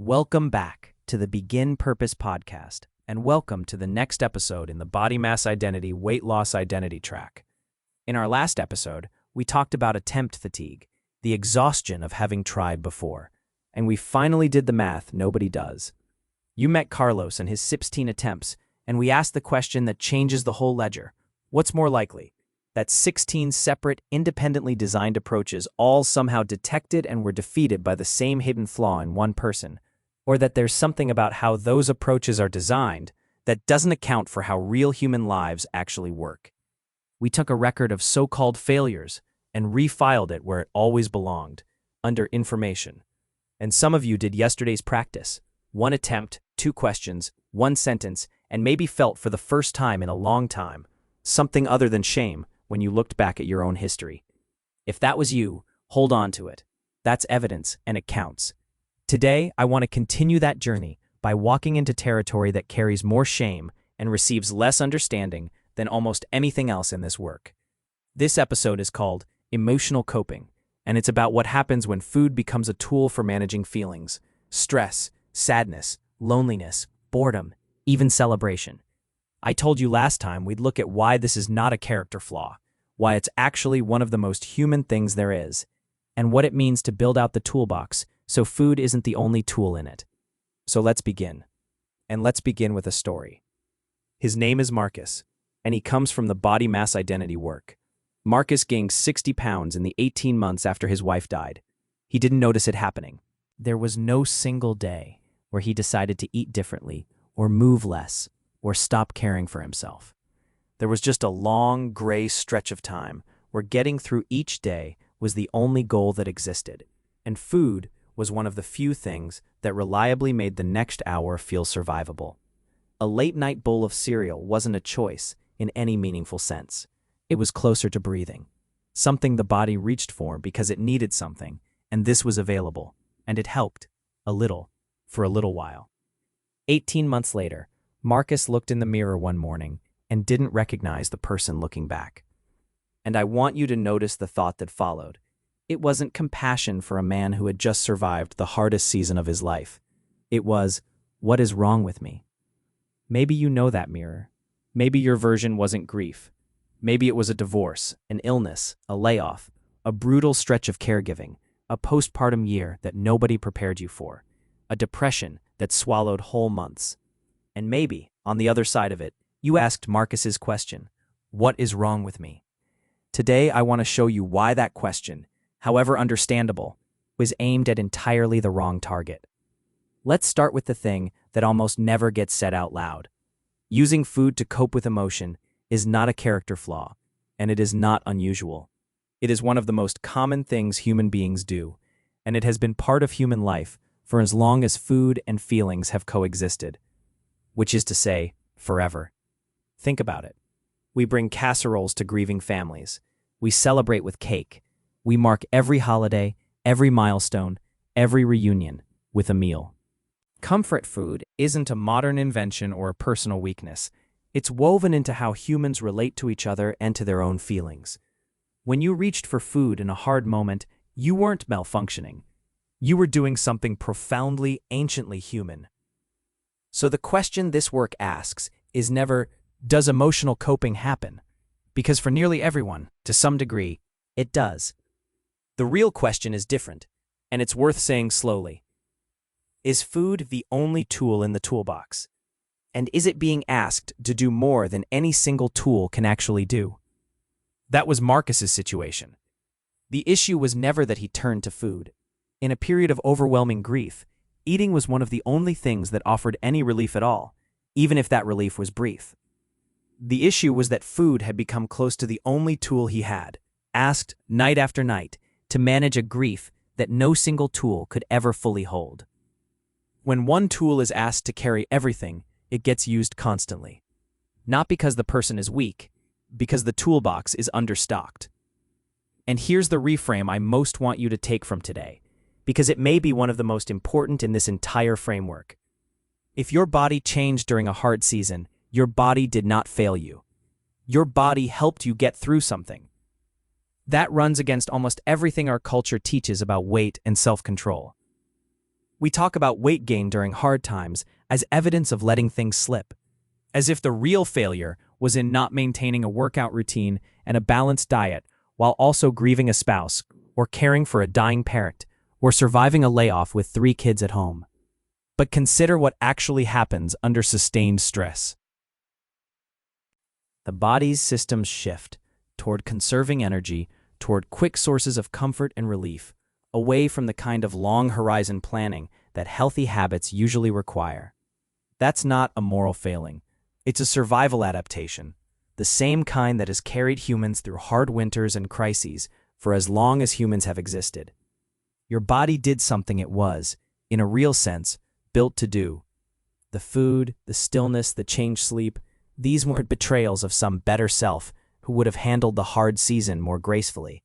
Welcome back to the Begin Purpose podcast, and welcome to the next episode in the Body Mass Identity Weight Loss Identity track. In our last episode, we talked about attempt fatigue, the exhaustion of having tried before, and we finally did the math nobody does. You met Carlos and his 16 attempts, and we asked the question that changes the whole ledger. What's more likely? That 16 separate, independently designed approaches all somehow detected and were defeated by the same hidden flaw in one person, or that there's something about how those approaches are designed that doesn't account for how real human lives actually work. We took a record of so-called failures and refiled it where it always belonged, under information. And some of you did yesterday's practice. 1 attempt, 2 questions, 1 sentence, and maybe felt for the first time in a long time something other than shame when you looked back at your own history. If that was you, hold on to it. That's evidence, and it counts. Today, I want to continue that journey by walking into territory that carries more shame and receives less understanding than almost anything else in this work. This episode is called Emotional Coping, and it's about what happens when food becomes a tool for managing feelings, stress, sadness, loneliness, boredom, even celebration. I told you last time we'd look at why this is not a character flaw, why it's actually one of the most human things there is, and what it means to build out the toolbox so food isn't the only tool in it. So let's begin. And let's begin with a story. His name is Marcus, and he comes from the body mass identity work. Marcus gained 60 pounds in the 18 months after his wife died. He didn't notice it happening. There was no single day where he decided to eat differently, or move less, or stop caring for himself. There was just a long, gray stretch of time where getting through each day was the only goal that existed, and food was one of the few things that reliably made the next hour feel survivable. A late-night bowl of cereal wasn't a choice in any meaningful sense. It was closer to breathing, something the body reached for because it needed something, and this was available, and it helped, a little, for a little while. 18 months later, Marcus looked in the mirror one morning and didn't recognize the person looking back. And I want you to notice the thought that followed. It wasn't compassion for a man who had just survived the hardest season of his life. It was, what is wrong with me? Maybe you know that mirror. Maybe your version wasn't grief. Maybe it was a divorce, an illness, a layoff, a brutal stretch of caregiving, a postpartum year that nobody prepared you for, a depression that swallowed whole months. And maybe, on the other side of it, you asked Marcus's question, what is wrong with me? Today, I want to show you why that question, however understandable, was aimed at entirely the wrong target. Let's start with the thing that almost never gets said out loud. Using food to cope with emotion is not a character flaw, and it is not unusual. It is one of the most common things human beings do, and it has been part of human life for as long as food and feelings have coexisted, which is to say, forever. Think about it. We bring casseroles to grieving families. We celebrate with cake. We mark every holiday, every milestone, every reunion with a meal. Comfort food isn't a modern invention or a personal weakness. It's woven into how humans relate to each other and to their own feelings. When you reached for food in a hard moment, you weren't malfunctioning. You were doing something profoundly, anciently human. So the question this work asks is never, does emotional coping happen? Because for nearly everyone, to some degree, it does. The real question is different, and it's worth saying slowly. Is food the only tool in the toolbox? And is it being asked to do more than any single tool can actually do? That was Marcus's situation. The issue was never that he turned to food. In a period of overwhelming grief, eating was one of the only things that offered any relief at all, even if that relief was brief. The issue was that food had become close to the only tool he had, asked night after night, to manage a grief that no single tool could ever fully hold. When one tool is asked to carry everything, it gets used constantly. Not because the person is weak, because the toolbox is understocked. And here's the reframe I most want you to take from today, because it may be one of the most important in this entire framework. If your body changed during a hard season, your body did not fail you. Your body helped you get through something. That runs against almost everything our culture teaches about weight and self-control. We talk about weight gain during hard times as evidence of letting things slip, as if the real failure was in not maintaining a workout routine and a balanced diet while also grieving a spouse, or caring for a dying parent, or surviving a layoff with 3 kids at home. But consider what actually happens under sustained stress. The body's systems shift toward conserving energy, toward quick sources of comfort and relief, away from the kind of long-horizon planning that healthy habits usually require. That's not a moral failing. It's a survival adaptation, the same kind that has carried humans through hard winters and crises for as long as humans have existed. Your body did something it was, in a real sense, built to do. The food, the stillness, the changed sleep, these weren't betrayals of some better self who would have handled the hard season more gracefully.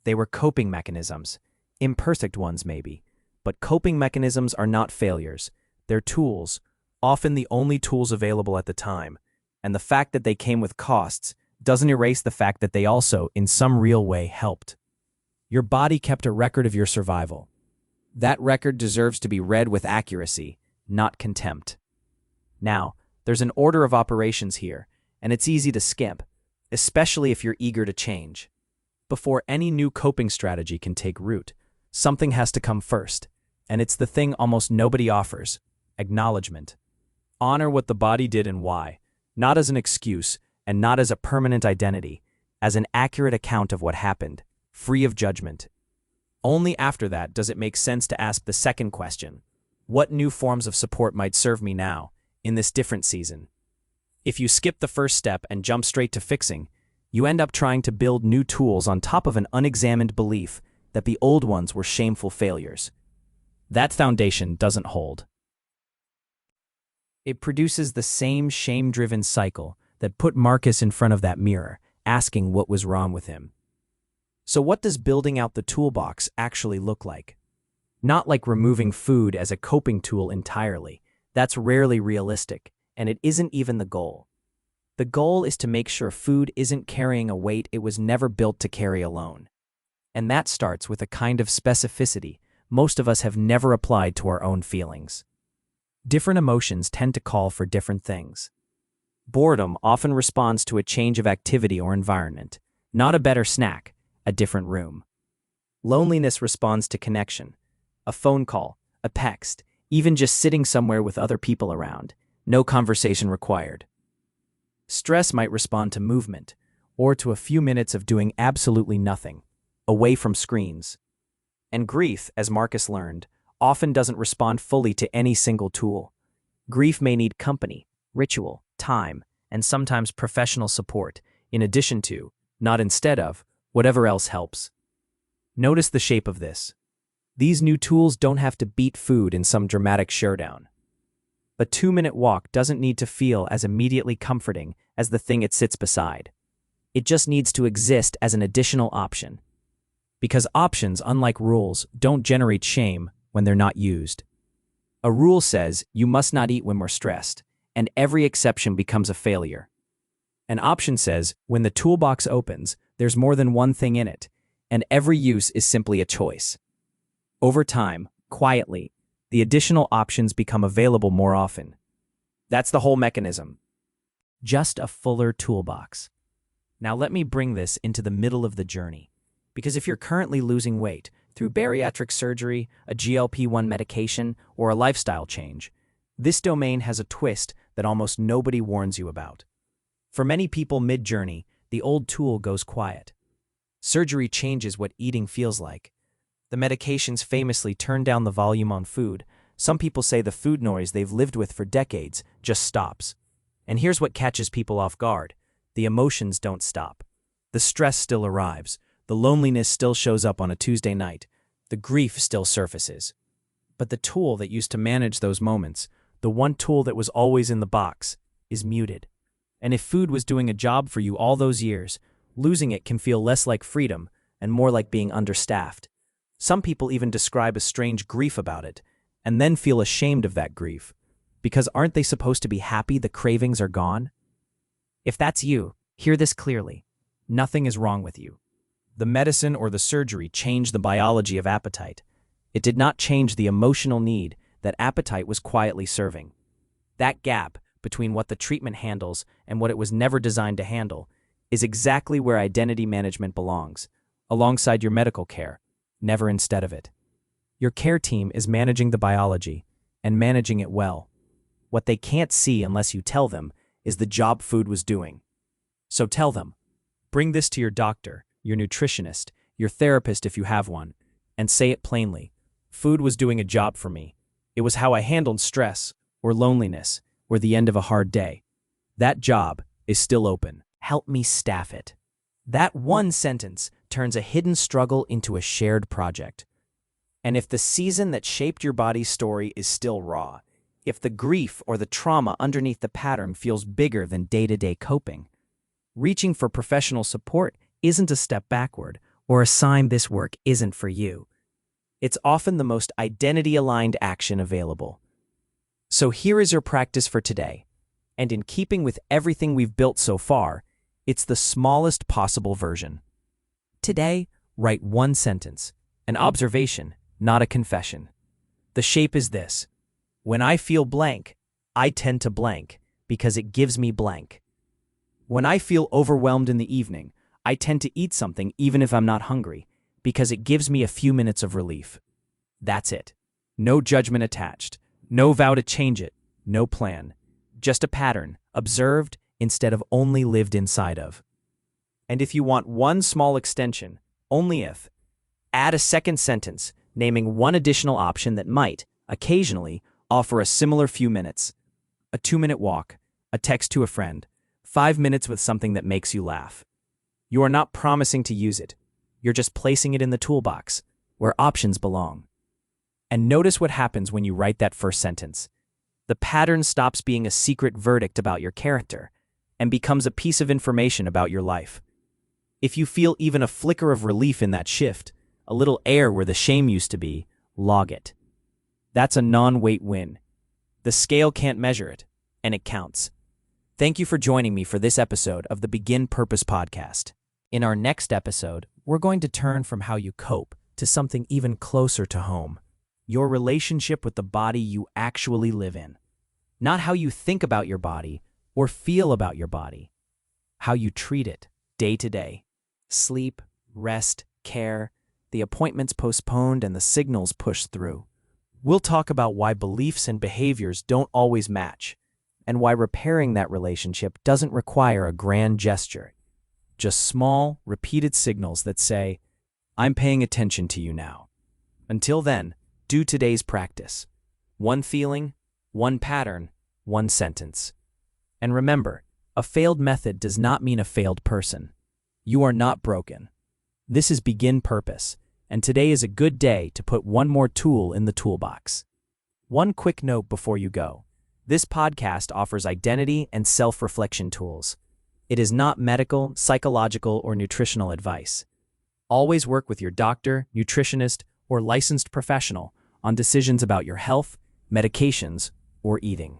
They were coping mechanisms, imperfect ones maybe, but coping mechanisms are not failures. They're tools, often the only tools available at the time, and the fact that they came with costs doesn't erase the fact that they also, in some real way, helped. Your body kept a record of your survival. That record deserves to be read with accuracy, not contempt. Now, there's an order of operations here, and it's easy to skip, especially if you're eager to change. Before any new coping strategy can take root, something has to come first, and it's the thing almost nobody offers: acknowledgement. Honor what the body did and why, not as an excuse and not as a permanent identity, as an accurate account of what happened, free of judgment. Only after that does it make sense to ask the second question: what new forms of support might serve me now, in this different season? If you skip the first step and jump straight to fixing, you end up trying to build new tools on top of an unexamined belief that the old ones were shameful failures. That foundation doesn't hold. It produces the same shame-driven cycle that put Marcus in front of that mirror, asking what was wrong with him. So what does building out the toolbox actually look like? Not like removing food as a coping tool entirely. That's rarely realistic, and it isn't even the goal. The goal is to make sure food isn't carrying a weight it was never built to carry alone. And that starts with a kind of specificity most of us have never applied to our own feelings. Different emotions tend to call for different things. Boredom often responds to a change of activity or environment, not a better snack, a different room. Loneliness responds to connection, a phone call, a text, even just sitting somewhere with other people around, no conversation required. Stress might respond to movement, or to a few minutes of doing absolutely nothing, away from screens. And grief, as Marcus learned, often doesn't respond fully to any single tool. Grief may need company, ritual, time, and sometimes professional support, in addition to, not instead of, whatever else helps. Notice the shape of this. These new tools don't have to beat food in some dramatic showdown. A 2-minute walk doesn't need to feel as immediately comforting as the thing it sits beside. It just needs to exist as an additional option. Because options, unlike rules, don't generate shame when they're not used. A rule says you must not eat when we're stressed, and every exception becomes a failure. An option says when the toolbox opens, there's more than one thing in it, and every use is simply a choice. Over time, quietly, the additional options become available more often. That's the whole mechanism. Just a fuller toolbox. Now let me bring this into the middle of the journey, because if you're currently losing weight through bariatric surgery, a GLP-1 medication, or a lifestyle change, this domain has a twist that almost nobody warns you about. For many people mid-journey, the old tool goes quiet. Surgery changes what eating feels like. The medications famously turn down the volume on food. Some people say the food noise they've lived with for decades just stops. And here's what catches people off guard. The emotions don't stop. The stress still arrives. The loneliness still shows up on a Tuesday night. The grief still surfaces. But the tool that used to manage those moments, the one tool that was always in the box, is muted. And if food was doing a job for you all those years, losing it can feel less like freedom and more like being understaffed. Some people even describe a strange grief about it, and then feel ashamed of that grief, because aren't they supposed to be happy the cravings are gone? If that's you, hear this clearly. Nothing is wrong with you. The medicine or the surgery changed the biology of appetite. It did not change the emotional need that appetite was quietly serving. That gap between what the treatment handles and what it was never designed to handle is exactly where identity management belongs, alongside your medical care, never instead of it. Your care team is managing the biology, and managing it well. What they can't see unless you tell them is the job food was doing. So tell them. Bring this to your doctor, your nutritionist, your therapist if you have one, and say it plainly. Food was doing a job for me. It was how I handled stress, or loneliness, or the end of a hard day. That job is still open. Help me staff it. That one sentence turns a hidden struggle into a shared project. And if the season that shaped your body's story is still raw, if the grief or the trauma underneath the pattern feels bigger than day-to-day coping, reaching for professional support isn't a step backward or a sign this work isn't for you. It's often the most identity-aligned action available. So here is your practice for today. And in keeping with everything we've built so far, it's the smallest possible version. Today, write one sentence, an observation, not a confession. The shape is this. When I feel blank, I tend to blank because it gives me blank. When I feel overwhelmed in the evening, I tend to eat something even if I'm not hungry because it gives me a few minutes of relief. That's it. No judgment attached. No vow to change it. No plan. Just a pattern, observed instead of only lived inside of. And if you want one small extension, only if, add a second sentence naming one additional option that might, occasionally, offer a similar few minutes. A 2-minute walk, a text to a friend, 5 minutes with something that makes you laugh. You are not promising to use it. You're just placing it in the toolbox, where options belong. And notice what happens when you write that first sentence. The pattern stops being a secret verdict about your character and becomes a piece of information about your life. If you feel even a flicker of relief in that shift, a little air where the shame used to be, log it. That's a non-weight win. The scale can't measure it, and it counts. Thank you for joining me for this episode of the Begin Purpose podcast. In our next episode, we're going to turn from how you cope to something even closer to home. Your relationship with the body you actually live in. Not how you think about your body or feel about your body. How you treat it day to day. Sleep, rest, care, the appointments postponed and the signals pushed through. We'll talk about why beliefs and behaviors don't always match, and why repairing that relationship doesn't require a grand gesture. Just small, repeated signals that say, I'm paying attention to you now. Until then, do today's practice. One feeling, one pattern, one sentence. And remember, a failed method does not mean a failed person. You are not broken. This is Begin Purpose, and today is a good day to put one more tool in the toolbox. One quick note before you go. This podcast offers identity and self-reflection tools. It is not medical, psychological, or nutritional advice. Always work with your doctor, nutritionist, or licensed professional on decisions about your health, medications, or eating.